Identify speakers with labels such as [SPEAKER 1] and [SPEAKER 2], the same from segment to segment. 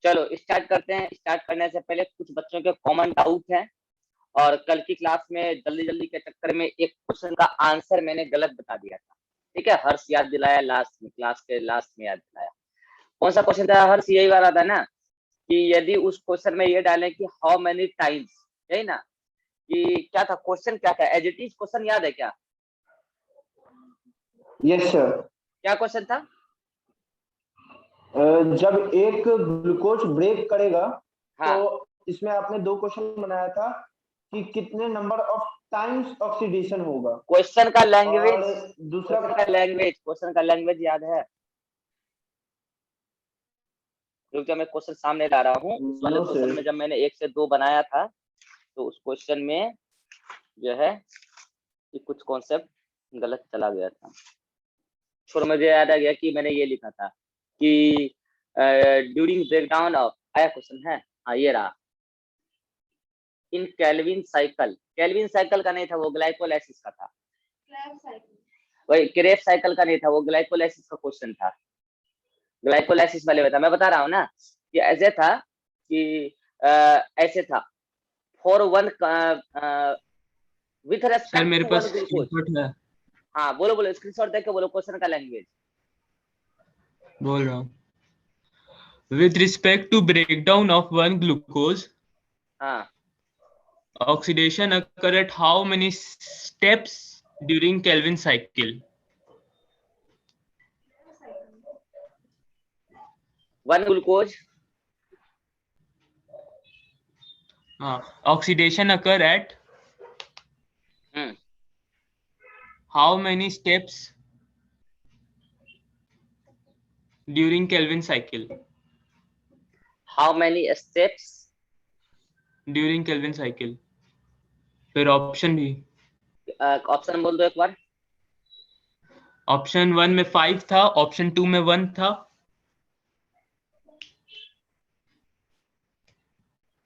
[SPEAKER 1] चलो स्टार्ट करते हैं। स्टार्ट करने से पहले कुछ बच्चों के कॉमन डाउट है, और कल की क्लास में जल्दी जल्दी के चक्कर में एक क्वेश्चन का आंसर मैंने गलत बता दिया था। ठीक है, हर्ष याद दिलाया लास्ट में, क्लास के लास्ट में याद दिलाया। कौन सा क्वेश्चन था हर्ष? यही वाला था ना, कि यदि उस क्वेश्चन में ये डालें कि हाउ मेनी टाइम्स, यही ना, कि क्या था क्वेश्चन, क्या था? एज इट इज क्वेश्चन याद है क्या?
[SPEAKER 2] Yes sir.
[SPEAKER 1] क्या क्वेश्चन था?
[SPEAKER 2] जब एक ग्लूकोज ब्रेक करेगा,
[SPEAKER 1] हाँ,
[SPEAKER 2] तो इसमें आपने 2 क्वेश्चन बनाया था कि कितने नंबर ऑफ टाइम्स ऑक्सीडेशन होगा।
[SPEAKER 1] क्वेश्चन का लैंग्वेज,
[SPEAKER 2] और दूसरा
[SPEAKER 1] क्वेश्चन का लैंग्वेज याद है? क्योंकि मैं क्वेश्चन सामने ला रहा हूँ। उस वाले क्वेश्चन में जब मैंने 1 से 2 बनाया था, तो उस क्वेश्चन में जो है कि कुछ कॉन्सेप्ट गलत चला गया था। छोड़ो, मुझे याद आ गया कि मैंने ये लिखा था कि ड्यूरिंग ब्रेकडाउन ऑफ, आया क्वेश्चन है, हाँ ये रहा, इन केल्विन साइकिल। केल्विन साइकिल का नहीं था, वो ग्लाइकोलाइसिस का था। वही क्रेब साइकिल का नहीं था, वो ग्लाइकोलाइसिस का क्वेश्चन था। ग्लाइकोलाइसिस वाले बता, मैं बता रहा हूँ ना कि ऐसे था कि ऐसे था फॉर वन विथ रेस्पेक्ट
[SPEAKER 3] मेरे
[SPEAKER 1] to
[SPEAKER 3] pass
[SPEAKER 1] one glucose.
[SPEAKER 3] Screenshot है,
[SPEAKER 1] हाँ बोलो बोलो, स्क्रीनशॉट देख के बोलो क्वेश्चन का लैंग्वेज।
[SPEAKER 3] बोल रहा हूँ। With respect to breakdown of one glucose,
[SPEAKER 1] हाँ,
[SPEAKER 3] oxidation occur at how many steps during Kelvin cycle?
[SPEAKER 1] One glucose,
[SPEAKER 3] Oxidation occur at how many steps during Kelvin cycle?
[SPEAKER 1] How many steps
[SPEAKER 3] During Kelvin cycle. फिर option भी,
[SPEAKER 1] option बोल दो एक बार।
[SPEAKER 3] Option 1 में 5 था, option 2 में 1 था,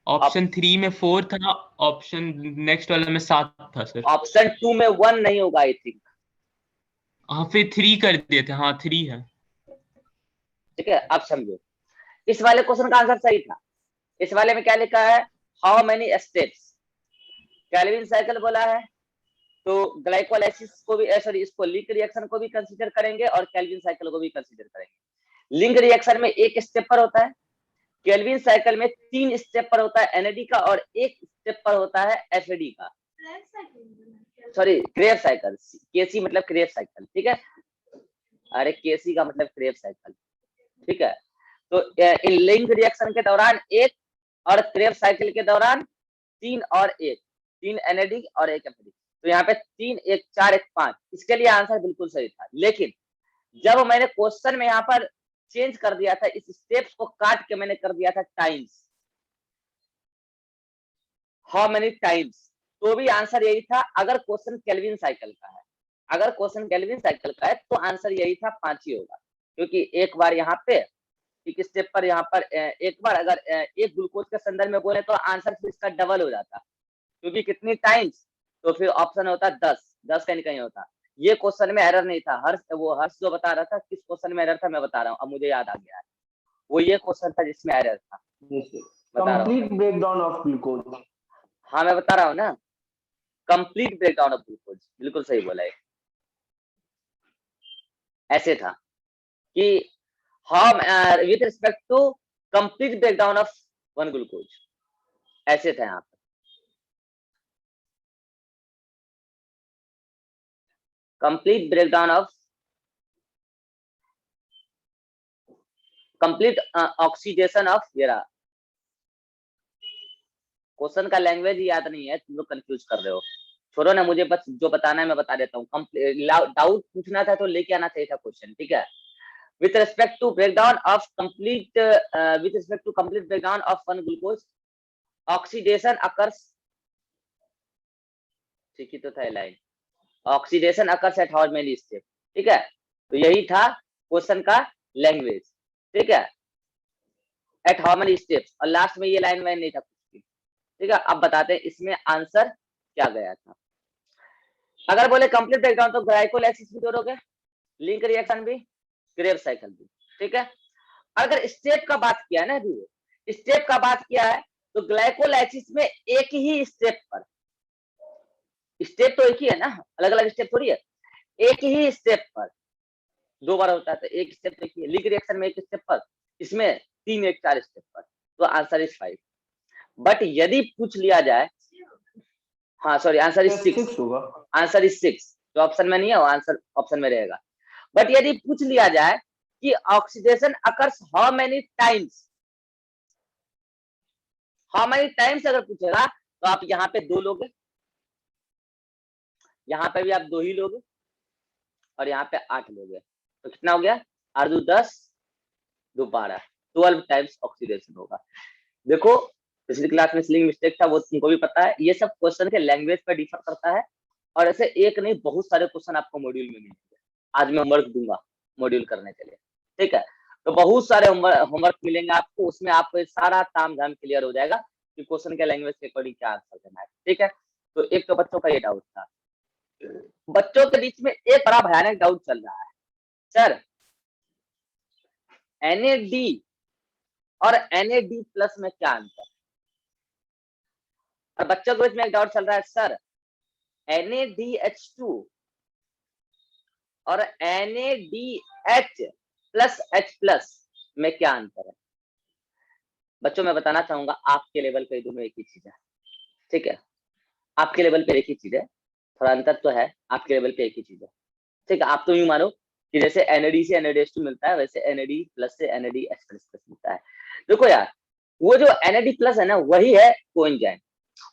[SPEAKER 3] ऑप्शन 3 में 4 था, ऑप्शन नेक्स्ट वाले में 7 था सर।
[SPEAKER 1] ऑप्शन 2 में 1 नहीं होगा आई थिंक।
[SPEAKER 3] हाँ फिर 3 कर दिए थे, हाँ 3 है।
[SPEAKER 1] ठीक है, अब समझो, इस वाले क्वेश्चन का आंसर सही था। इस वाले में क्या लिखा है? How many steps. Calvin cycle बोला है, तो ग्लाइकोलाइसिस को भी, सॉरी, इसको लिंक रिएक्शन को भी कंसीडर करेंगे और केल्विन साइकिल को भी कंसीडर करेंगे। लिंक रिएक्शन में एक स्टेप पर होता है, केल्विन साइकिल में 3 स्टेप पर होता है एनएडी का, और 1 स्टेप पर होता है एफएडी का। सॉरी, क्रेब साइकिल, केसी मतलब क्रेब साइकिल। ठीक है, अरे केसी का मतलब क्रेब साइकिल। ठीक है, तो इन लिंक रिएक्शन के दौरान 1 और क्रेब साइकिल के दौरान 3 और 1, 3 एनएडी और 1 एफएडी। तो यहाँ पे 3 1 4 1 5, इसके लिए आंसर बिल्कुल सही था। लेकिन जब मैंने क्वेश्चन में यहाँ पर चेंज कर दिया था, इस स्टेप्स को काट के मैंने कर दिया था टाइम्स, हाउ मेनी टाइम्स, तो भी आंसर यही था। अगर क्वेश्चन केल्विन साइकिल का है, अगर क्वेश्चन केल्विन साइकिल का है, तो आंसर यही था, 5 ही होगा। क्योंकि एक बार यहाँ पे एक स्टेप पर, यहाँ पर एक बार अगर एक ग्लूकोज के संदर्भ में बोले तो आंसर फिर इसका डबल हो जाता, क्योंकि कितनी टाइम्स, तो फिर ऑप्शन होता 10, 10 कहीं कहीं होता। ये क्वेश्चन में एरर नहीं था। हर्ष जो बता रहा था किस क्वेश्चन में एरर था, मैं बता रहा हूँ, अब मुझे याद आ गया है। वो ये क्वेश्चन था जिसमें एरर था, बता रहा हूँ।
[SPEAKER 2] Complete breakdown of glucose.
[SPEAKER 1] हाँ मैं बता रहा हूँ ना, कंप्लीट ब्रेकडाउन ऑफ ग्लूकोज, बिल्कुल सही बोला है। ऐसे था कि हम with respect to complete breakdown of one glucose, ऐसे थे यहाँ पे। Complete breakdown of, complete oxidation of, ये रहा। क्वेश्चन का लैंग्वेज याद नहीं है, तुम लोग कंफ्यूज कर रहे हो। छोड़ो ना, मुझे बस जो बताना है मैं बता देता हूँ। डाउट पूछना था तो लेके आना चाहिए था क्वेश्चन। ठीक है, with respect to breakdown of complete with respect to complete breakdown of one glucose, oxidation occurs, ठीक ही तो था line, oxidation occurs at how many step। ठीक है, तो यही था क्वेश्चन का लैंग्वेज। ठीक है, at how many steps, और लास्ट में ये लाइन वाइन नहीं था कुछ भी। ठीक है, अब बताते हैं इसमें आंसर क्या गया था। अगर बोले कंप्लीट ब्रेकडाउन तो ग्लाइकोलाइसिस भी जोड़ोगे, लिंक रिएक्शन भी, क्रेब साइकिल भी। ठीक है, अगर स्टेप का बात किया ना अभी, स्टेप का बात किया है तो ग्लाइकोलाइसिस में एक ही स्टेप पर, स्टेप तो एक ही है ना, अलग अलग स्टेप थोड़ी है, एक ही स्टेप पर 2 बार होता है तो एक स्टेप देखिए, लिंक रिएक्शन में एक स्टेप पर, इसमें 3 1 4 स्टेप पर, तो आंसर इज 5। बट यदि पूछ लिया जाए, हाँ सॉरी आंसर इज 6,
[SPEAKER 2] 6 होगा।
[SPEAKER 1] आंसर इज 6, जो ऑप्शन में नहीं है वो आंसर ऑप्शन में रहेगा। बट यदि पूछ लिया जाए कि oxidation occurs how many times, how many times अगर पूछेगा तो आप यहाँ पे 2 लोगे, यहाँ पे भी आप 2 ही लोगे और यहाँ पे 8 लोगे, तो कितना हो गया, 8 2 10 2 12, 12 टाइम्स ऑक्सीडेशन होगा। देखो पिछली क्लास में स्लिंग मिस्टेक था, वो तुमको भी पता है। ये सब क्वेश्चन के लैंग्वेज पर डिफर करता है और ऐसे एक नहीं बहुत सारे क्वेश्चन आपको मॉड्यूल में मिलेंगे। आज मैं होमवर्क दूंगा मॉड्यूल करने के लिए, ठीक है, तो बहुत सारे होमवर्क मिलेंगे आपको, उसमें आपको सारा ताम झाम क्लियर हो जाएगा कि क्वेश्चन के लैंग्वेज के अकॉर्डिंग क्या आंसर देना है, ठीक है। तो एक तो बच्चों का ये डाउट था। बच्चों के बीच में एक बड़ा भयानक डाउट चल रहा है, सर NAD और NAD+ में क्या अंतर है। और बच्चों के बीच में एक डाउट चल रहा है, सर NADH2 और NADH+H+ में क्या अंतर है। बच्चों मैं बताना चाहूंगा आपके लेवल पे दोनों एक ही चीज है, ठीक है, आपके लेवल पे एक ही चीज है, थोड़ा अंतर तो है, आपके लेवल पे एक ही चीज है, ठीक है। आप तो यूं मानो कि जैसे NAD से NADH2 मिलता है वैसे NAD+ से NADH+ मिलता है। देखो यार वो जो NAD+ है ना वही है कोएंजाइम,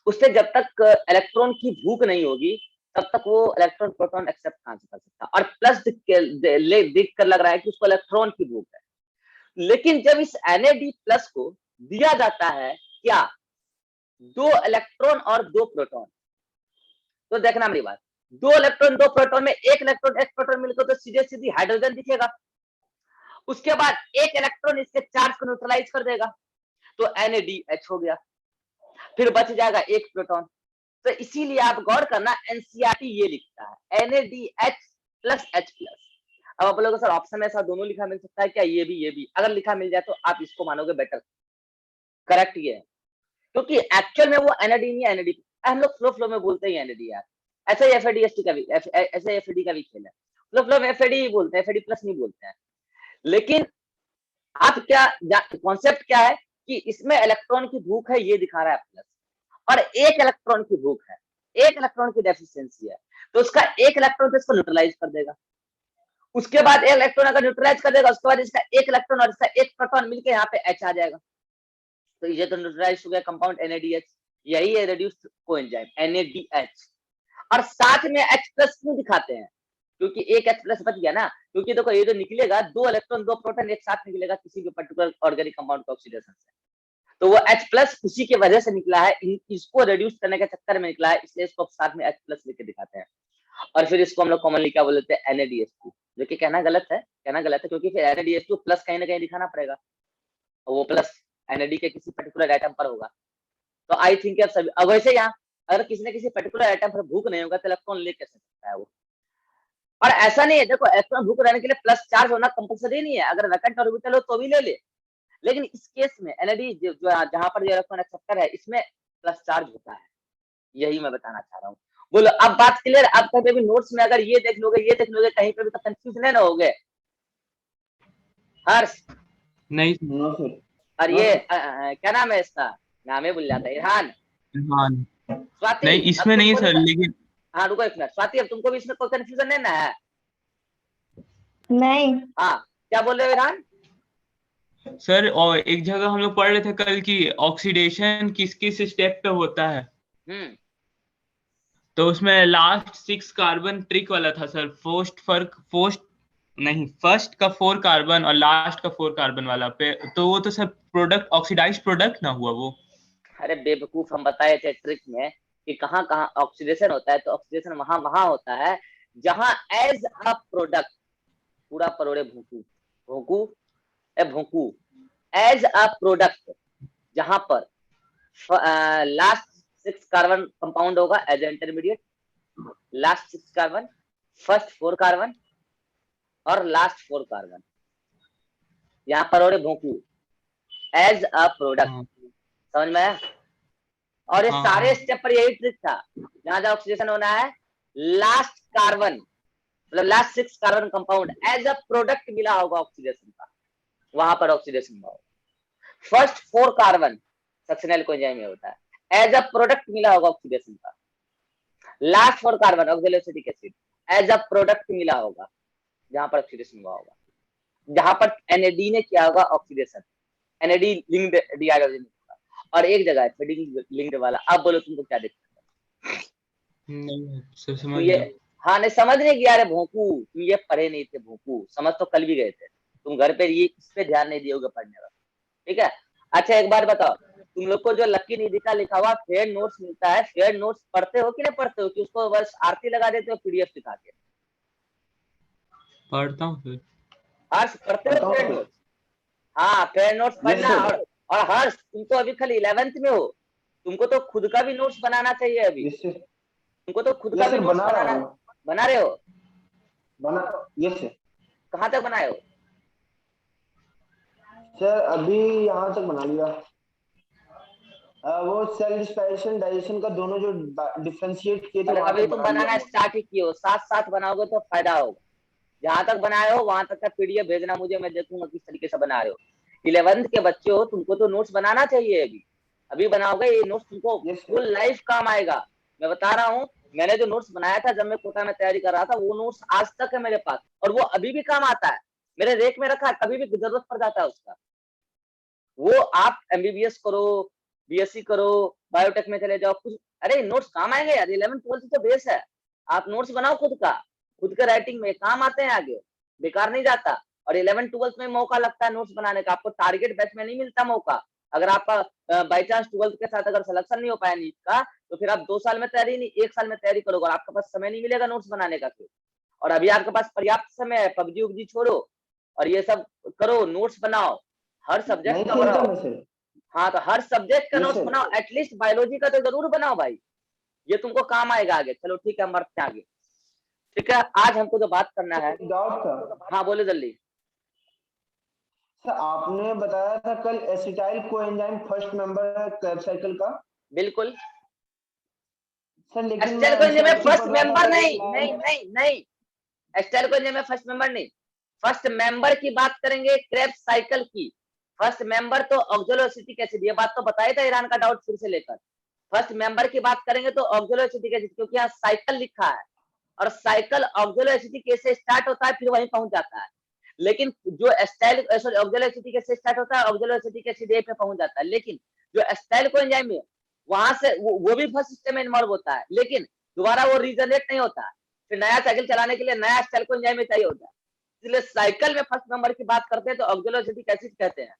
[SPEAKER 1] उससे जब तक इलेक्ट्रॉन की भूख नहीं होगी तब तक वो इलेक्ट्रॉन प्रोटॉन एक्सेप्ट कहां से कर सकता। और प्लस दिख कर लग रहा है कि उसको इलेक्ट्रॉन की भूख है, लेकिन जब इस NAD+ को दिया जाता है क्या, 2 इलेक्ट्रॉन और 2 प्रोटॉन, तो देखना मेरी बात, 2 इलेक्ट्रॉन 2 प्रोटॉन में एक इलेक्ट्रॉन एक प्रोटॉन मिलकर तो सीधे सीधी हाइड्रोजन दिखेगा, उसके बाद एक इलेक्ट्रॉन इसके चार्ज को न्यूट्रलाइज कर देगा तो NADH हो गया, फिर बच जाएगा एक प्रोटॉन। तो इसीलिए आप गौर करना एनसीईआरटी ये लिखता है NADH+H+। अब आप लोगों सर ऑप्शन में ऐसा दोनों लिखा मिल सकता है क्या, ये भी अगर लिखा मिल जाए तो आप इसको मानोगे बेटर, करेक्ट ये है, क्योंकि एक्चुअल में वो NAD नहीं है, NAD हम लोग फ्लो में बोलते हैं NAD यार, ऐसा ही FADST का भी, ऐसे FAD का भी खेल है, फ्लो में FAD ही बोलते हैं, FAD+ नहीं बोलते हैं। लेकिन आप क्या कॉन्सेप्ट क्या है कि इसमें इलेक्ट्रॉन की भूख है ये दिखा रहा है प्लस, और एक इलेक्ट्रॉन की भूख है, एक इलेक्ट्रॉन की डेफिशिएंसी है, तो उसका एक इलेक्ट्रॉन तो इसको न्यूट्रलाइज कर देगा, उसके बाद एक इलेक्ट्रॉन अगर न्यूट्रलाइज कर देगा उसके बाद इसका एक इलेक्ट्रॉन और इसका एक प्रोटॉन मिलकर यहाँ पे H आ जाएगा, तो ये तो न्यूट्रलाइज हो गया कंपाउंड NADH, यही है रिड्यूस्ड कोएंजाइम NADH। और साथ में H+ क्यों दिखाते हैं, क्योंकि एक H+ बच गया ना, क्योंकि देखो ये जो निकलेगा 2 इलेक्ट्रॉन 2 प्रोटॉन एक साथ निकलेगा किसी भी पर्टिकुलर ऑर्गेनिक कंपाउंड का ऑक्सीडेशन से, तो वो H+ उसी की वजह से निकला है, इसको रिड्यूस करने के चक्कर में निकला है, इसलिए इसको साथ में H+ लेके दिखाते हैं। और फिर इसको हम लोग कॉमनली क्या बोलते हैं NADH2, जो कि कहना गलत है क्योंकि फिर NADH2+ कहीं ना कहीं दिखाना पड़ेगा, और वो प्लस NAD के किसी पर्टिकुलर आइटम पर होगा। तो आई थिंक अब सभी, अब वैसे यहाँ अगर किसी ने किसी पर्टिकुलर आइटम पर भूख नहीं होगा तो इलेक्ट्रॉन ले कैसे सकता है वो। और ऐसा नहीं है, देखो इलेक्ट्रॉन भूख रहने के लिए प्लस चार्ज होना कंपलसरी नहीं है, अगर वैकेंट ऑर्बिटल हो तो भी ले ले, लेकिन इस केस में NAD जो जहां पर इलेक्ट्रॉन एक्सेप्टर है इसमें प्लस चार्ज होता है, यही मैं बताना चाह रहा हूँ। बोलो अब बात क्लियर, अब कहीं पे भी नोट्स में अगर ये देख लोगे कहीं पे भी तो कंफ्यूज नहीं ना होगे हर्ष।
[SPEAKER 3] नहीं
[SPEAKER 2] नो सर।
[SPEAKER 1] और ये क्या नाम है इसका, नाम ही भूल जाता है, इरहान,
[SPEAKER 3] हाँ
[SPEAKER 1] स्वाति,
[SPEAKER 3] नहीं
[SPEAKER 1] अब
[SPEAKER 3] इसमें नहीं
[SPEAKER 1] तुमको भी
[SPEAKER 3] सर, लेकिन
[SPEAKER 1] हाँ रुको एक मिनट स्वाति, अब तुमको भी इसमें कोई कंफ्यूजन नहीं ना है।
[SPEAKER 4] नहीं।
[SPEAKER 1] हाँ क्या बोल रहे हो इरहान।
[SPEAKER 3] सर और एक जगह हम लोग पढ़ रहे थे कल की ऑक्सीडेशन किस किस स्टेप पे होता है, तो उसमें लास्ट 6 कार्बन ट्रिक वाला था सर, फर्स्ट का 4 कार्बन और लास्ट का 4 कार्बन वाला पे, तो वो तो सर प्रोडक्ट ऑक्सीडाइज्ड प्रोडक्ट ना हुआ वो।
[SPEAKER 1] अरे बेवकूफ, हम बताए थे ट्रिक में कि कहाँ कहाँ ऑक्सीडेशन होता है, तो ऑक्सीडेशन वहां वहां होता है जहां एज अ प्रोडक्ट, पूरा परोड़े भूकू भूकू भूकू एज अ प्रोडक्ट, जहां पर लास्ट 6 कार्बन कंपाउंड होगा as intermediate, last 6 carbon, first 4 carbon और लास्ट 4 कार्बन, यहाँ पर और भोंकू एज अ प्रोडक्ट।
[SPEAKER 3] हाँ
[SPEAKER 1] समझ में आया? और ये
[SPEAKER 3] हाँ
[SPEAKER 1] सारे
[SPEAKER 3] हाँ
[SPEAKER 1] स्टेप पर यही ट्रिक था, जहां जहां ऑक्सीडेशन होना है, लास्ट कार्बन मतलब last 6 carbon compound as a product मिला होगा ऑक्सीडेशन का, वहां पर ऑक्सीडेशन हुआ होगा। फर्स्ट 4 कार्बन सक्सेनल कोएंजाइम में होता है, एज अ प्रोडक्ट मिला होगा ऑक्सीडेशन का। Last 4 carbon oxalic acid as a product मिला होगा, जहां पर ऑक्सीडेशन हुआ होगा, जहां पर NAD ने किया होगा ऑक्सीडेशन, NAD लिंक्ड डिहाइड्रोजन और एक जगह है फीडिंग लिंक्ड वाला। अब बोलो तुमको क्या दिक्कत है?
[SPEAKER 3] नहीं
[SPEAKER 1] तुम
[SPEAKER 3] समझ
[SPEAKER 1] ये,
[SPEAKER 3] गया।
[SPEAKER 1] हाँ नहीं समझ नहीं गया, अरे भोंकू तुम ये पढ़े नहीं थे भोंकू, समझ तो कल भी गए थे तुम, घर पे ये इस पे ध्यान नहीं दियोगे पढ़ने का, ठीक है? अच्छा एक बार बताओ, तुम लोग को जो लकी निधि का लिखा हुआ फेयर नोट्स मिलता है, फेयर नोट्स पढ़ते हो कि नहीं पढ़ते हो, कि उसको बस आरती लगा देते हो PDF दिखा के?
[SPEAKER 3] पढ़ता हूँ फिर।
[SPEAKER 1] हर्ष पढ़ते हो
[SPEAKER 2] पढ़ता
[SPEAKER 1] फेयर
[SPEAKER 2] हूँ
[SPEAKER 1] नोट्स? हाँ फेयर नोट्स
[SPEAKER 2] सर। यस
[SPEAKER 1] पढ़ना।
[SPEAKER 2] सर।
[SPEAKER 1] और हर्ष तुम तो अभी खाली 11th में हो, तुमको तो खुद का भी नोट्स बनाना चाहिए अभी,
[SPEAKER 2] यस सर।
[SPEAKER 1] तुमको तो खुद का
[SPEAKER 2] यस
[SPEAKER 1] भी
[SPEAKER 2] सर,
[SPEAKER 1] नोट्स
[SPEAKER 2] बना रहा
[SPEAKER 1] बनाना।
[SPEAKER 2] हूँ।
[SPEAKER 1] बना रहे हो?
[SPEAKER 2] बना। Yes sir.
[SPEAKER 1] कहाँ तक बनाए हो?
[SPEAKER 2] सर अभी यहाँ तक बना लिया। वो सेल डिस्पेंशन डाइजेशन का दोनों जो डिफरेंशिएट किए थे
[SPEAKER 1] और
[SPEAKER 2] वहां
[SPEAKER 1] अभी
[SPEAKER 2] तक
[SPEAKER 1] तुम
[SPEAKER 2] बना लिया
[SPEAKER 1] बनाना
[SPEAKER 2] हूँ।
[SPEAKER 1] स्टार्ट ही किए हो, साथ साथ बनाओगे तो फायदा होगा। जहां तक बनाए हो वहां तक का PDF भेजना मुझे, मैं देखूंगा किस तरीके से बना रहे हो। 11th के बच्चे हो, तुमको तो नोट्स बनाना चाहिए अभी, अभी बनाओगे ये नोट्स तुमको
[SPEAKER 2] यस सर।
[SPEAKER 1] फुल लाइफ काम आएगा। मैं बता रहा हूँ, मैंने जो नोट्स बनाया था जब मैं कोटा में तैयारी कर रहा था, वो नोट्स आज तक है मेरे पास और वो अभी भी काम आता है, मेरे रेक में रखा है, कभी भी जरूरत पड़ जाता है उसका। वो आप MBBS करो, BSc करो, बायोटेक में चले जाओ, कुछ अरे नोट्स काम आएंगे यार, 11th 12th तो बेस है। आप नोट्स बनाओ खुद का, खुद के राइटिंग में काम आते हैं आगे, बेकार नहीं जाता। और 11th 12th में मौका लगता है नोट्स बनाने का, आपको टारगेट बैच में नहीं मिलता मौका। अगर आपका बाई चांस 12th के साथ अगर सिलेक्शन नहीं हो पाया नीट का, तो फिर आप 2 साल में तैयारी नहीं, 1 साल में तैयारी करोगे और आपके पास समय नहीं मिलेगा नोट्स बनाने का फिर। और अभी आपके पास पर्याप्त समय है, पबजी उबजी छोड़ो और ये सब करो, नोट्स बनाओ, हर
[SPEAKER 2] नहीं
[SPEAKER 1] सब्जेक्ट का
[SPEAKER 2] खेलता
[SPEAKER 1] बनाओ।
[SPEAKER 2] मैं सर।
[SPEAKER 1] हाँ तो हर सब्जेक्ट का
[SPEAKER 2] यस
[SPEAKER 1] नोट्स
[SPEAKER 2] सर।
[SPEAKER 1] बनाओ, एटलीस्ट बायोलॉजी का तो जरूर बनाओ भाई, ये तुमको काम आएगा आगे। चलो ठीक है, हम बढ़ते हैं आगे। ठीक है, आज हमको जो बात करना है,
[SPEAKER 2] डाउट था
[SPEAKER 1] हाँ बोले जल्दी।
[SPEAKER 2] सर, आपने बताया था कल एसिटाइल कोएंजाइम फर्स्ट मेंबर है क्रेब साइकिल का।
[SPEAKER 1] बिल्कुल।
[SPEAKER 2] सर लेकिन मैं
[SPEAKER 1] एस्टेल कोएंजाइम में
[SPEAKER 2] एनसीईआरटी
[SPEAKER 1] फर्स्ट
[SPEAKER 2] पढ़ रहा था
[SPEAKER 1] मेंबर
[SPEAKER 2] कल
[SPEAKER 1] नहीं, नहीं
[SPEAKER 2] मैं।
[SPEAKER 1] नहीं नहीं, एस्टेल कोएंजाइम में फर्स्ट मेंबर नहीं, फर्स्ट मेंबर की बात करेंगे क्रेब साइकिल की। फर्स्ट मेंबर तो ऑक्सैलोएसिटिक एसिड, ये बात तो बताया था ईरान का डाउट फिर से लेकर। फर्स्ट मेंबर की बात करेंगे तो ऑक्सैलोएसिटिक एसिड, क्योंकि यहाँ साइकिल लिखा है और साइकिल ऑक्सैलोएसिटिक एसिड से स्टार्ट होता है फिर वहीं पहुंच जाता है। लेकिन जो एस्टाइल सॉरी ऑक्सैलोएसिटिक एसिड से स्टार्ट होता है, ऑक्सैलोएसिटिक एसिड ए पे पहुंच जाता है। लेकिन जो एस्टाइल कोएंजाइम है वहां से वो भी फर्स्ट स्टेप में इन्वॉल्व होता है, लेकिन दोबारा वो रीजनरेट नहीं होता है, फिर नया साइकिल चलाने के लिए नया एस्टाइल कोएंजाइम चाहिए होता है। इसलिए साइकिल में फर्स्ट नंबर की बात करते हैं तो ऑक्सैलोएसिटिक एसिड कहते हैं।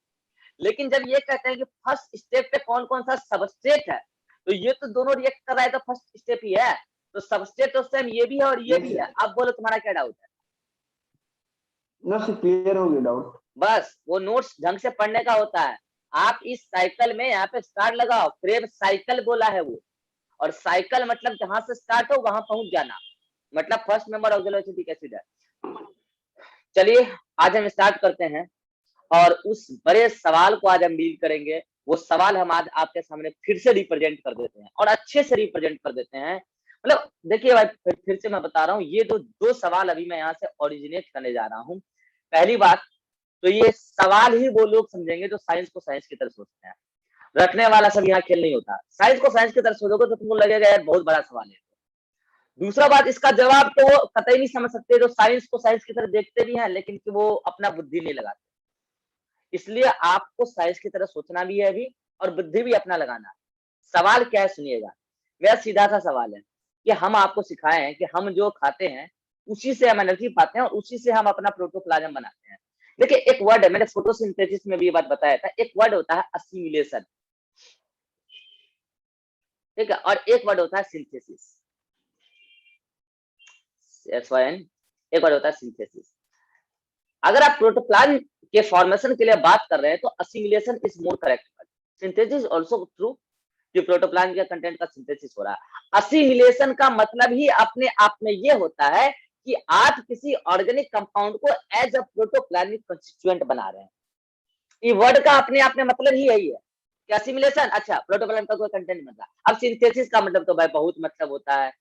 [SPEAKER 1] लेकिन जब ये कहते हैं कि फर्स्ट स्टेप पे कौन कौन सा सबस्ट्रेट है, तो ये तो दोनों रिएक्ट कर रहा है तो फर्स्ट स्टेप ही है, तो सबस्ट्रेट तो सेम ये भी है और ये
[SPEAKER 2] यस
[SPEAKER 1] भी
[SPEAKER 2] सर।
[SPEAKER 1] है। अब बोलो तुम्हारा क्या डाउट है?
[SPEAKER 2] ना सर, क्लियर हो गया डाउट।
[SPEAKER 1] बस वो नोट्स ढंग से पढ़ने का होता है। आप इस साइकिल में यहाँ पे स्टार्ट लगाओ, क्रेब साइकिल बोला है वो, और साइकिल मतलब जहां से स्टार्ट हो वहां पहुंच जाना, मतलब फर्स्ट मेंबर ऑक्सैलोएसिटिक एसिड है। चलिए आज हम स्टार्ट करते हैं और उस बड़े सवाल को आज हम डील करेंगे। वो सवाल हम आज आपके सामने फिर से रिप्रेजेंट कर देते हैं और अच्छे से रिप्रेजेंट कर देते हैं। मतलब देखिए भाई, फिर से मैं बता रहा हूँ, ये दो सवाल अभी मैं यहाँ से ओरिजिनेट करने जा रहा हूँ। पहली बात तो ये सवाल ही वो लोग समझेंगे जो साइंस को साइंस की तरह सोचते हैं, रखने वाला सब यहाँ खेल नहीं होता। साइंस को साइंस की तरह सोचोगे तो तुमको लगेगा यार बहुत बड़ा सवाल है। दूसरा बात, इसका जवाब तो वो कतई नहीं समझ सकते जो साइंस को साइंस की तरह देखते भी हैं लेकिन कि वो अपना बुद्धि नहीं लगाते। इसलिए आपको साइंस की तरह सोचना भी है अभी और बुद्धि भी अपना लगाना है। सवाल क्या है सुनिएगा, मेरा सीधा सा सवाल है कि हम आपको सिखाए हैं कि हम जो खाते हैं उसी से हम एनर्जी पाते हैं और उसी से हम अपना प्रोटोप्लाज्म बनाते हैं। देखिए एक वर्ड है, मैंने फोटोसिंथेसिस में भी ये बात बताया था, एक वर्ड होता है असिमिलेशन, ठीक है, और एक वर्ड होता है सिंथेसिस, एक वर्ड होता है सिंथेसिस। अगर आप प्रोटोप्लाज्म के फॉर्मेशन के लिए बात कर रहे हैं तो assimilation is more correct, synthesis also true कि प्रोटोप्लाज्म के कंटेंट का सिंथेसिस हो रहा है। असिमिलेशन का मतलब ही अपने आप में ये होता है कि आप किसी ऑर्गेनिक कंपाउंड को एज अ प्रोटोप्लाज्मिक कंस्टिट्यूएंट बना रहे हैं। ये वर्ड का अपने आप में मतलब ही यही है कि असिमिलेशन, अच्छा प्रोटोप्लाज्म का कोई कंटेंट मतलब। अब सिंथेसिस का मतलब तो भाई बहुत मतलब होता है।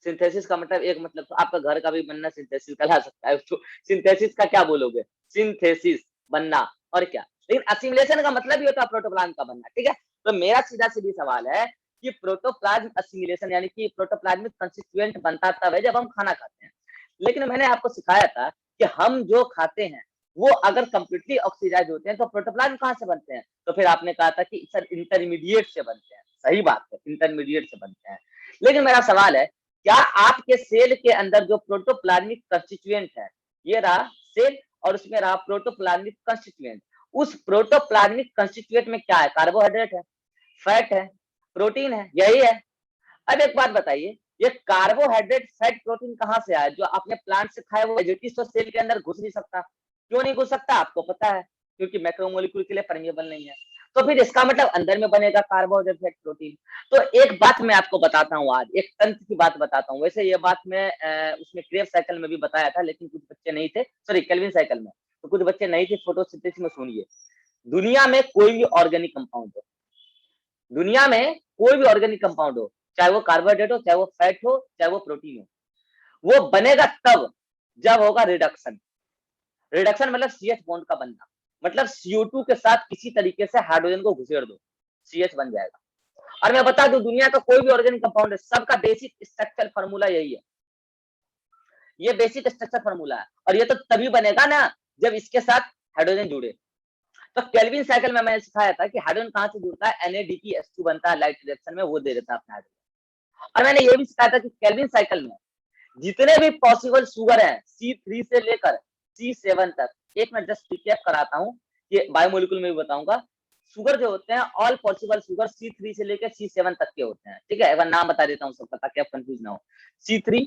[SPEAKER 1] सिंथेसिस का मतलब एक मतलब तो आपका घर का भी बनना सिंथेसिस कहला सकता है, तो सिंथेसिस का क्या बोलोगे, सिंथेसिस बनना और क्या। लेकिन असिमिलेशन का मतलब ही होता है प्रोटोप्लाज्म का बनना, ठीक है। तो मेरा सीधा सीधी सवाल है कि प्रोटोप्लाज्म असिमिलेशन यानी कि प्रोटोप्लाज्मिक कंस्टिट्यूएंट बनता तब है जब हम खाना खाते हैं। लेकिन मैंने आपको सिखाया था कि हम जो खाते हैं वो अगर कंप्लीटली ऑक्सीडाइज होते हैं तो प्रोटोप्लाज्म कहाँ से बनते हैं, तो फिर आपने कहा था कि सर इंटरमीडिएट से बनते हैं। सही बात है, इंटरमीडिएट से बनते हैं। लेकिन मेरा सवाल है, क्या आपके सेल के अंदर जो प्रोटोप्लाज्मिक कंस्टिट्यूएंट है, ये रहा सेल और उसमें रहा प्रोटोप्लाज्मिक कंस्टिट्यूएंट, उस प्रोटोप्लाज्मिक कंस्टिट्यूएंट में क्या है, कार्बोहाइड्रेट है, फैट है, प्रोटीन है, यही है। अब एक बात बताइए, ये कार्बोहाइड्रेट फैट प्रोटीन कहाँ से आया, जो आपने प्लांट से खाया वो वेजिटेटिव तो सेल के अंदर घुस नहीं सकता। क्यों नहीं घुस सकता आपको पता है, क्योंकि मैक्रोमोलिक्यूल के लिए परमेबल नहीं है। तो फिर इसका मतलब अंदर में बनेगा कार्बोहाइड्रेट फैट प्रोटीन। तो एक बात मैं आपको बताता हूँ, आज एक तंत्र की बात बताता हूँ। वैसे ये बात मैं उसमें क्रेव साइकिल में भी बताया था, लेकिन कुछ बच्चे नहीं थे, सॉरी केल्विन साइकिल में, तो कुछ बच्चे नहीं थे। फोटोसिंथेसिस में सुनिए, दुनिया में कोई भी ऑर्गेनिक कंपाउंड हो, दुनिया में कोई भी ऑर्गेनिक कंपाउंड हो, चाहे वो कार्बोहाइड्रेट हो, चाहे वो फैट हो, चाहे वो प्रोटीन हो, वो बनेगा तब जब होगा रिडक्शन। रिडक्शन मतलब सीएच बॉन्ड का बनना, मतलब CO2 के साथ किसी तरीके से हाइड्रोजन को घुसेड़ दो, सीएच बन जाएगा। और मैं बता दूं, दुनिया का कोई भी ऑर्गेनिक कंपाउंड है, सबका बेसिक स्ट्रक्चर फॉर्मूला यही है। ये बेसिक स्ट्रक्चर फॉर्मूला है, और ये तो तभी बनेगा ना जब इसके साथ हाइड्रोजन जुड़े। तो केल्विन साइकिल में मैंने सिखाया था कि हाइड्रोजन कहां से जुड़ता है, NADPH2 बनता है लाइट रिएक्शन में, वो दे देता है अपना हाइड्रोजन। और मैंने ये भी सिखाया था कि केल्विन साइकिल में जितने भी पॉसिबल शुगर हैं C3 से लेकर C7 तक, एक मैं जस्ट रिकैप कराता हूँ, ये बायोमोलिक्यूल में भी बताऊंगा। शुगर जो होते हैं ऑल पॉसिबल शुगर C3 से लेकर C7 तक के होते हैं, ठीक है। एक बार नाम बता देता हूँ सबका ताकि आप कंफ्यूज ना हो। C3,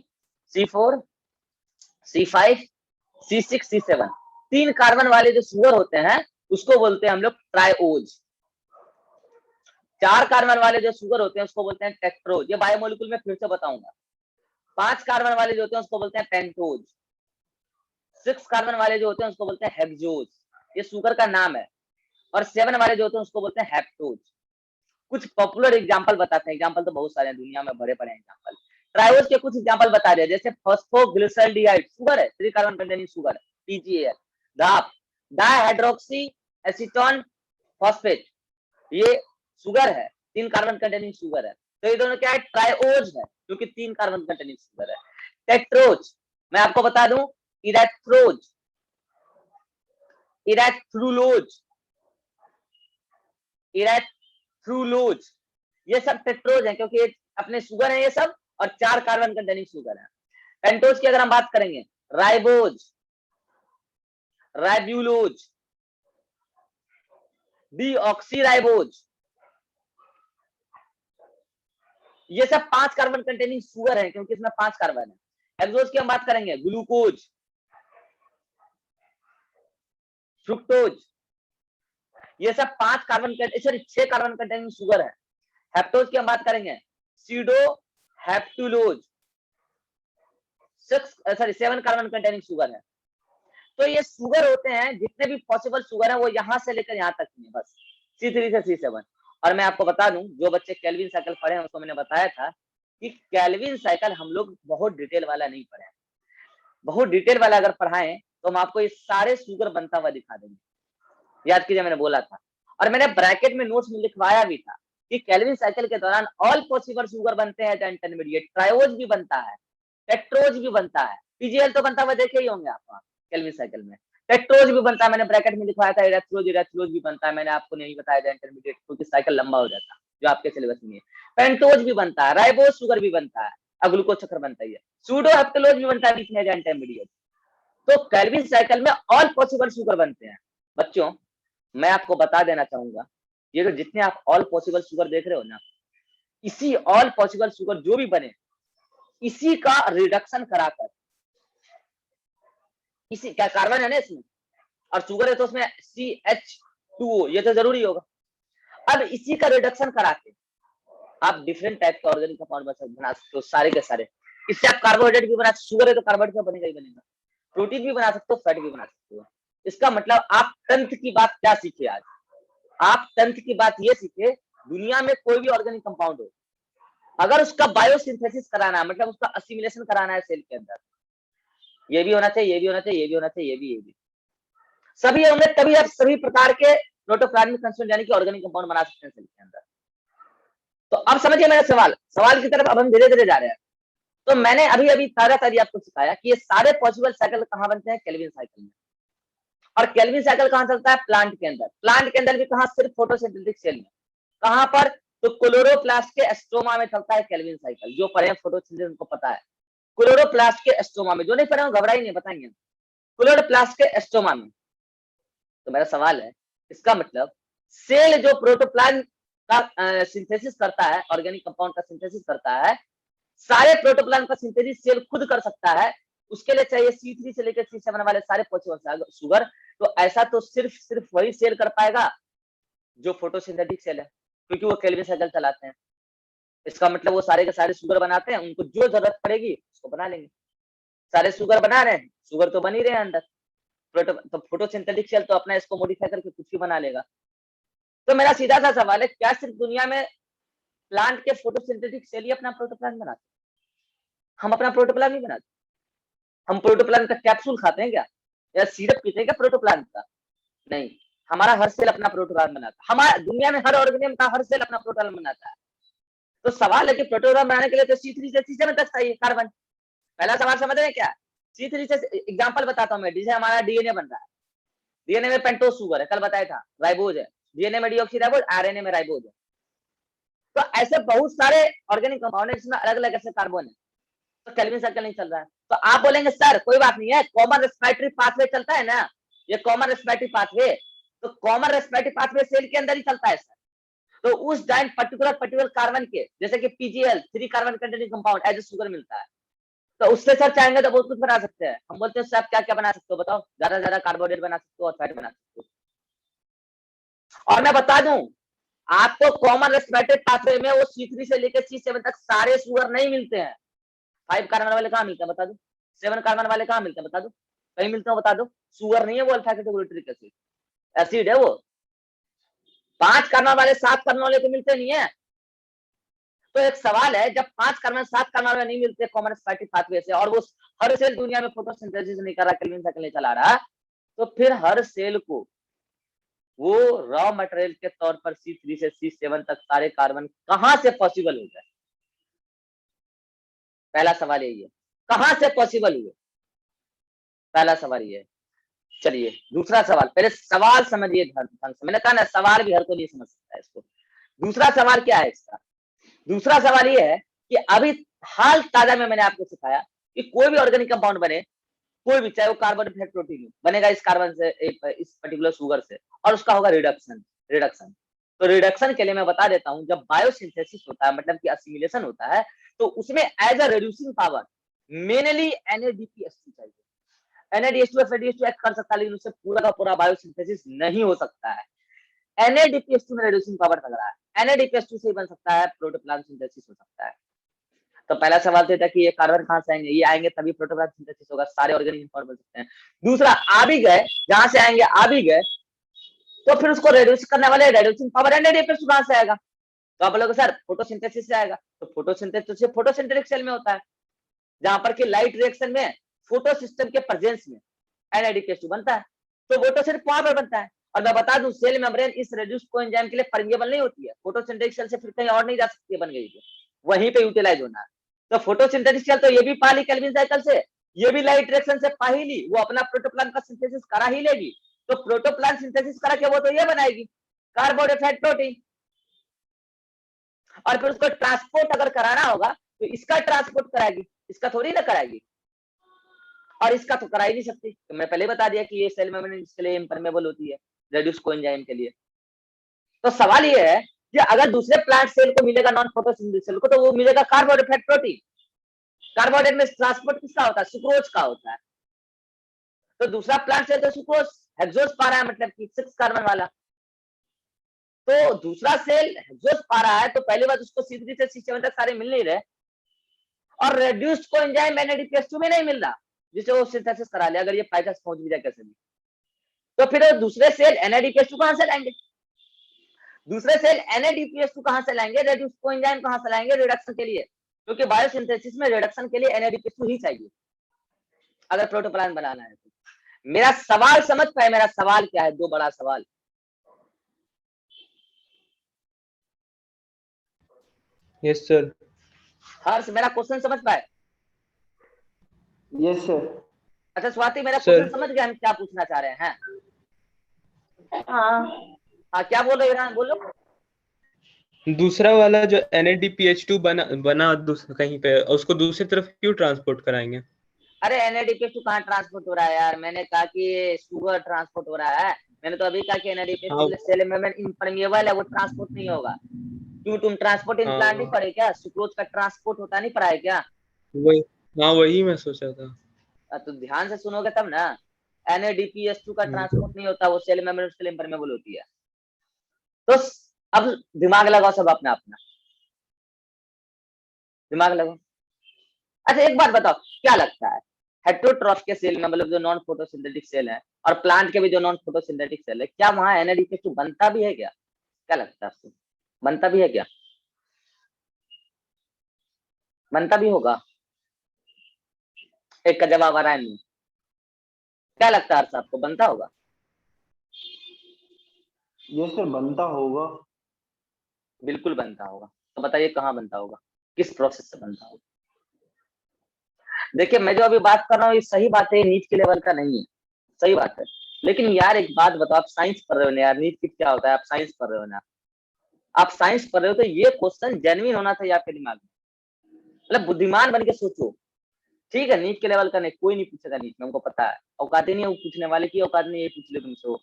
[SPEAKER 1] C4, C5, C6, C7, 3 carbon वाले जो शुगर होते हैं उसको बोलते हैं हम लोग ट्राइओज। 4 कार्बन वाले जो शुगर होते हैं उसको बोलते हैं टेट्रोज, ये बायोमोलिक्यूल में फिर से बताऊंगा। 5 कार्बन वाले जो होते हैं उसको बोलते हैं पेंटोज। 6 कार्बन वाले जो होते हैं उसको बोलते हैं हेक्सोज, ये शुगर का नाम है। और 7 वाले जो होते हैं उसको बोलते हैं हेप्टोज। कुछ पॉपुलर एग्जांपल बताते हैं, एग्जांपल तो बहुत सारे हैं दुनिया में, बड़े बड़े एग्जांपल। ट्राइओज के कुछ एग्जांपल बता रहे हैं, जैसे फॉस्फोग्लिसरॉल्डिहाइड शुगर है, 3 कार्बन कंटेनिंग शुगर है, TGA। डाप, डाइहाइड्रोक्सी एसीटोन फॉस्फेट, ये शुगर है, 3 कार्बन कंटेनिंग शुगर है। तो ये दोनों क्या है, ट्राइओज है, क्योंकि 3 कार्बन कंटेनिंग शुगर है। टेट्रोज, मैं आपको बता दूं, इरेथ्रोज, इरेथ्रुलोज, इरेथ्रुलोज, ये सब टेट्रोज है, क्योंकि ये अपने शुगर है ये सब, और 4 कार्बन कंटेनिंग शुगर है। पेंटोज की अगर हम बात करेंगे, राइबोज, राइब्यूलोज, डीऑक्सीराइबोज, ये सब 5 कार्बन कंटेनिंग शुगर है, क्योंकि इसमें 5 कार्बन है। हेक्सोज की हम बात करेंगे, ग्लूकोज, फ्रुक्टोज, ये सब 5 carbon sorry 6 carbon containing sugar है। हेप्टोज की हम बात करेंगे, सीडो हेप्टुलोज, 7 कार्बन कंटेनिंग शुगर है। तो ये शुगर होते हैं, जितने भी पॉसिबल शुगर है वो यहां से लेकर यहां तक है, बस C3 से C7। और मैं आपको बता दूं, जो बच्चे केल्विन साइकिल पढ़े हैं उसको मैंने बताया था कि केल्विन साइकिल हम लोग बहुत डिटेल वाला नहीं पढ़े। बहुत डिटेल वाला अगर पढ़ाएं तो हम आपको ये सारे शुगर बनता हुआ दिखा देंगे। याद कीजिए मैंने बोला था, और मैंने ब्रैकेट में नोट्स में लिखवाया भी था कि केल्विन साइकिल के दौरान ऑल पॉसिबल शुगर बनते हैं, इंटरमीडिएट ट्राइओज भी बनता है, टेट्रोज भी बनता है, PGL तो बनता हुआ देखे ही होंगे आप केल्विन साइकिल में। टेट्रोज भी बनता है, मैंने ब्रैकेट में लिखवाया था, इरेथ्रोज, इरेथ्रोज भी बनता है, मैंने आपको नहीं बताया था इंटरमीडिएट, क्योंकि साइकिल लंबा हो जाता है जो आपके सिलेबस में है। पेंटोज भी बनता है, राइबोज शुगर भी बनता है, ग्लूकोज चक्कर बनता है, सूडो हेप्टलोज भी बनता है बीच में इंटरमीडिएट। तो केल्विन साइकिल में ऑल पॉसिबल शुगर बनते हैं। बच्चों मैं आपको बता देना चाहूंगा, ये तो जितने आप ऑल पॉसिबल शुगर देख रहे हो ना, इसी ऑल पॉसिबल शुगर जो भी बने, इसी का रिडक्शन कराकर, इसी क्या कार्बन है ना इसमें, और शुगर है तो उसमें CH2O, ये तो जरूरी होगा। अब इसी का रिडक्शन करा के आप डिफरेंट टाइप के ऑर्गेनिक कंपाउंड बना सकते हो, सारे के सारे। इससे आप कार्बोहाइड्रेट भी बना सकते हो, शुगर है तो कार्बोहाइड्रेट बनेगा ही बनेगा, प्रोटीन भी बना सकते हो, फैट भी बना सकते हो। इसका मतलब आप 10th की बात क्या सीखे आज? आप 10th की बात ये सीखे, दुनिया में कोई भी ऑर्गेनिक कंपाउंड हो, अगर उसका बायोसिंथेसिस कराना है, मतलब उसका असिमिलेशन कराना है सेल के अंदर, ये भी होना चाहिए, ये भी होना चाहिए, ये भी होना चाहिए, ये भी सभी होंगे, तभी आप सभी प्रकार के प्रोटोप्लाज्मिक कंस्टिट्यूएंट यानी कि ऑर्गेनिक कंपाउंड बना सकते हैं सेल के अंदर। तो अब समझिए मेरा सवाल की तरफ अब हम धीरे धीरे जा रहे हैं। तो मैंने अभी अभी ताजा ताजी आपको सिखाया कि ये सारे पॉसिबल साइकिल कहाँ बनते हैं? केल्विन साइकिल में। और केल्विन साइकिल कहाँ चलता है? प्लांट के अंदर। प्लांट के अंदर भी कहाँ? सिर्फ फोटोसिंथेटिक सेल में। कहाँ पर? तो क्लोरोप्लास्ट के स्ट्रोमा में चलता है केल्विन साइकिल। जो पढ़े फोटोसिंथेसिस उनको पता है। क्लोरोप्लास्ट के स्ट्रोमा में, जो नहीं पढ़े घबराई नहीं, बताएंगे। क्लोरोप्लास्ट के स्ट्रोमा में। तो मेरा सवाल है, इसका मतलब सेल जो प्रोटोप्लाज्म का सिंथेसिस करता है, ऑर्गेनिक कंपाउंड का सिंथेसिस करता है, सारे प्रोटोप्लाज्म का सिंथेसिस सेल खुद कर सकता है। उसके लिए चाहिए C3 से लेकर C7 वाले सारे पॉसिबल शुगर। तो ऐसा तो सिर्फ वही सेल कर पाएगा जो फोटोसिंथेटिक सेल है, क्योंकि वो केल्विन साइकिल चलाते हैं। इसका मतलब वो सारे के सारे शुगर बनाते हैं, उनको जो जरूरत पड़ेगी उसको बना लेंगे। सारे शुगर बना रहे हैं, शुगर तो बन ही रहे हैं अंदर। तो फोटोसिंथेटिक सेल तो अपना इसको मॉडिफाई करके कुछ भी बना लेगा। तो मेरा सीधा सा सवाल है, क्या सिर्फ दुनिया में प्लांट के फोटोसिंथेटिक सेल ही अपना प्रोटोप्लाज्म बनाते? हम अपना प्रोटोप्लाज्म नहीं बनाते। हम प्रोटोप्लाज्म का कैप्सूल खाते हैं क्या, या सिरप पीते हैं क्या प्रोटोप्लाज्म का? नहीं, हमारा हर सेल अपना प्रोटोप्लाज्म बनाता है। हमारा दुनिया में हर ऑर्गेनिज्म का हर सेल अपना प्रोटोप्लाज्म बनाता है। तो सवाल है कि प्रोटोप्लाज्म बनाने के लिए तो C3 से C7 तक चाहिए कार्बन। पहला सवाल समझ रहे हैं क्या? C3 से एग्जांपल बताता हूं मैं, जैसे हमारा डीएनए बन रहा है, डीएनए में पेंटोज शुगर है, कल बताया था, राइबोज है, डीएनए में डीऑक्सीराइबोज, आरएनए में राइबोज है। तो ऐसे बहुत सारे ऑर्गेनिक कंपाउंड है जिसमें अलग अलग ऐसे कार्बन है। तो केल्विन साइकिल नहीं चल रहा है। तो आप बोलेंगे सर कोई बात नहीं है, कॉमन रेस्पिरेटरी पाथवे चलता है ना, ये कॉमन रेस्पिरेटरी पाथवे, तो कॉमन रेस्पिरेटरी पाथवे सेल के अंदर ही चलता है सर। तो उस जॉइंट पर्टिकुलर कार्बन के, जैसे कि PGL 3 carbon containing compound as a sugar मिलता है, तो उससे सर चाहेंगे तो बहुत कुछ बना सकते हैं। हम बोलते हैं सर क्या क्या बना सकते हो बताओ? ज्यादा कार्बोहाइड्रेट बना सकते हो और फैट बना सकते हो। और मैं बता दूं आपको, कॉमन रेस्पिरेटरी पाथवे में वो C3 से लेकर C7 तक सारे शुगर नहीं मिलते हैं। 5 कार्बन वाले कहाँ मिलते हैं बता दो? 7 कार्बन वाले कहाँ मिलते हैं बता दो? कहीं मिलते हो बता दो? शुगर नहीं है वो, अल्फा कैटेगोरिक एसिड, एसिड है वो। 5 कार्बन वाले 7 कार्बन वाले तो मिलते नहीं है। तो एक सवाल है, जब 5 कार्बन 7 कार्बन वाले नहीं मिलते कॉमन रेस्पिरेटरी पाथवे से, और वो हर सेल दुनिया में फोटोसिंथेसिस नहीं कर रहा, केल्विन साइकिल नहीं चला रहा, तो फिर हर सेल को वो रॉ मटेरियल के तौर पर C3 से C7 तक सारे कार्बन कहां से पॉसिबल हो गए? पहला सवाल यही है, कहां से पॉसिबल हुए? पहला सवाल ये है। चलिए दूसरा सवाल, पहले सवाल समझिए ढंग से। मैंने कहा ना सवाल भी हर कोई नहीं समझ सकता है इसको। दूसरा सवाल क्या है इसका? दूसरा सवाल ये है कि अभी हाल ताजा में मैंने आपको सिखाया कि कोई भी ऑर्गेनिक कंपाउंड बने, कोई भी, चाहे वो कार्बन फैट प्रोटीन बनेगा इस कार्बन से, इस पर्टिकुलर शुगर से, और उसका होगा रिडक्शन। तो रिडक्शन के लिए मैं बता देता हूं, जब बायोसिंथेसिस होता है, मतलब कि असिमिलेशन होता है, तो उसमें as a reducing power mainly NADPH2 चाहिए। NADH2 FADH2 एक्ट कर सकता है, लेकिन उससे पूरा का पूरा बायोसिंथेसिस नहीं हो सकता है। NADPH2 में रिड्यूसिंग पावर लग रहा है, NADPH2 से ही बन सकता है, प्रोटोप्लाज्म सिंथेसिस हो सकता है। तो पहला सवाल तो था कि ये कार्बन कहां से आएंगे? ये आएंगे तभी प्रोटोप्लाज्म सिंथेसिस होगा, सारे ऑर्गेनिक फॉर्म बन सकते हैं। दूसरा, आ भी गए, जहां से आएंगे आ भी गए, तो फिर उसको रिड्यूस करने वाले रिड्यूसिंग पावर NADPH2 कहां से आएगा? तो आप बोलोगे सर फोटोसिंथेसिस से आएगा। तो फोटोसिंथेसिस फोटोसिंथेटिक सेल में होता है, जहां पर कि लाइट रिएक्शन में फोटो सिस्टम के प्रेजेंस में NADPH2 बनता है, तो वो तो सिर्फ वहां पर बनता है। और मैं बता दूं, सेल मेम्ब्रेन इस रेड्यूस कोएंजाइम के लिए परमिएबल नहीं होती है। फोटोसिंथेटिक सेल से फिर कहीं और नहीं जा सकती है, बन गई तो वहीं पे यूटिलाइज होना है। तो फोटोसिंथेटिक सेल तो ये भी पा ली केल्विन साइकिल से, ये भी लाइट रिएक्शन से पा ही ली, वो अपना प्रोटोप्लाज्म का सिंथेसिस करा ही लेगी। तो प्रोटोप्लाज्म सिंथेसिस करा के वो तो ये बनाएगी, कार्बोहाइड्रेट फैट प्रोटीन। और फिर उसको ट्रांसपोर्ट अगर कराना होगा तो इसका ट्रांसपोर्ट कराएगी, इसका थोड़ी ना कराएगी, और इसका तो करा ही नहीं सकती। तो मैं पहले बता दिया कि ये सेल मेम्ब्रेन इसके लिए इम्परमेबल होती है, रेड्यूस कोएंजाइम के लिए। तो सवाल ये है कि अगर दूसरे प्लांट सेल को मिलेगा नॉन फोटोसिंथेटिक सेल को, तो वो मिलेगा कार्बोहाइड्रेट फैट प्रोटीन। कार्बोहाइड्रेट में ट्रांसपोर्ट किसका होता है? सुक्रोज का होता है। तो दूसरा प्लांट सेल तो सुक्रोज हेक्सोज पा रहा है, मतलब कि 6 कार्बन वाला। तो दूसरा सेल हेक्सोज पा रहा है, तो पहली बात उसको C3 से C7 तक सारे मिल नहीं रहे, और रेड्यूस्ड कोएंजाइम NADPH2 में नहीं मिल रहा, जिसे वो सिंथेसिस करा ले, अगर ये 5 पहुंच भी जाए कैसे भी। तो फिर दूसरे सेल NADPH2 कहां से लाएंगे? दूसरे सेल NADPH2 कहां से लाएंगे? रेड्यूस कोएंजाइम कहां से लाएंगे रिडक्शन के लिए? क्योंकि बायोसिंथेसिस में रिडक्शन के लिए NADPH2 ही चाहिए अगर प्रोटोप्लाज्म बनाना है तो। मेरा सवाल समझ पाए? मेरा सवाल क्या है? दो बड़ा सवाल।
[SPEAKER 3] Yes sir.
[SPEAKER 1] हर्ष मेरा क्वेश्चन समझ पाए?
[SPEAKER 2] Yes sir.
[SPEAKER 1] अच्छा स्वाति मेरा
[SPEAKER 3] सर।
[SPEAKER 1] क्वेश्चन समझ गया हम क्या पूछना चाह रहे हैं?
[SPEAKER 4] हाँ
[SPEAKER 1] हाँ क्या बोल रहे हो इरहान, बोलो।
[SPEAKER 3] दूसरा वाला जो NADPH2 बना कहीं पे, उसको दूसरी तरफ क्यों ट्रांसपोर्ट कराएंगे?
[SPEAKER 1] अरे NADPH2 कहाँ ट्रांसपोर्ट हो रहा है यार? मैंने कहा कि शुगर ट्रांसपोर्ट हो रहा है। मैंने तो अभी कहा कि NADPH2
[SPEAKER 3] हाँ
[SPEAKER 1] सेल मेम्ब्रेन इम्परमिएबल है, वो ट्रांसपोर्ट नहीं होगा। क्यों, तुम ट्रांसपोर्ट इन प्लांट नहीं
[SPEAKER 3] हाँ
[SPEAKER 1] पढ़े क्या? सुक्रोज का ट्रांसपोर्ट होता नहीं पढ़ा है क्या?
[SPEAKER 3] वही, हाँ वही मैं सोचा था।
[SPEAKER 1] तो ध्यान से सुनोगे तब ना। NADPH2 का ट्रांसपोर्ट नहीं होता, वो सेल मेम्ब्रेन उसके लिए इम्परमिएबल होती है। तो अब दिमाग लगाओ सब अपना अपना, दिमाग लगाओ। अच्छा एक बात बताओ, क्या लगता है हेटेरोट्रॉफ के सेल में, मतलब जो नॉन फोटोसिंथेटिक सेल है, और प्लांट के भी जो नॉन फोटोसिंथेटिक सेल है, क्या वहां NADPH2 बनता भी है क्या? क्या लगता है आपको, बनता भी है क्या? बनता भी होगा? एक का जवाब आ रहा है नहीं। क्या लगता है आपको, बनता होगा?
[SPEAKER 2] यस सर, बनता होगा।
[SPEAKER 1] बिल्कुल बनता होगा। तो बताइए कहाँ बनता होगा, किस प्रोसेस से बनता होगा? देखिए मैं जो अभी बात कर रहा हूँ ये सही बात है, नीट के लेवल का नहीं है, सही बात है। लेकिन यार एक बात बताओ, आप साइंस पढ़ रहे हो ना यार, नीट किट क्या होता है? आप साइंस पढ़ रहे हो ना, आप साइंस पढ़ रहे हो, तो ये क्वेश्चन जेन्युइन होना चाहिए आपके दिमाग में। मतलब बुद्धिमान बन के सोचो। ठीक है नीट के लेवल का नहीं, कोई नहीं पूछेगा नीट में, हमको पता है, औकात ही नहीं है वो पूछने वाले की, औकात नहीं है पूछ ले तुमसे वो।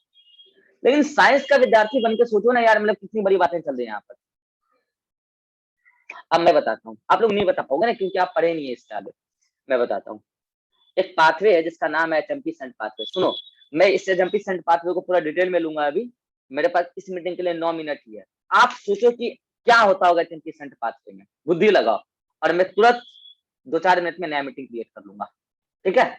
[SPEAKER 1] लेकिन साइंस का विद्यार्थी बन के सोचो ना यार, मतलब कितनी बड़ी बातें चल रही है यहाँ पर। अब मैं बताता हूँ, आप लोग नहीं बता पाओगे ना क्योंकि आप पढ़े नहीं है इससे आगे। मैं बताता हूँ, एक पाथवे है जिसका नाम है चैंपियन पाथवे। सुनो, मैं इस चैंपियन पाथवे को पूरा डिटेल में लूंगा अभी, मेरे पास इस मीटिंग के लिए 9 मिनट ही है। आप सोचो कि क्या होता होगा चैंपियन पाथवे में, बुद्धि लगाओ, और मैं तुरंत 2-4 मिनट में नया मीटिंग क्रिएट कर लूंगा। ठीक है?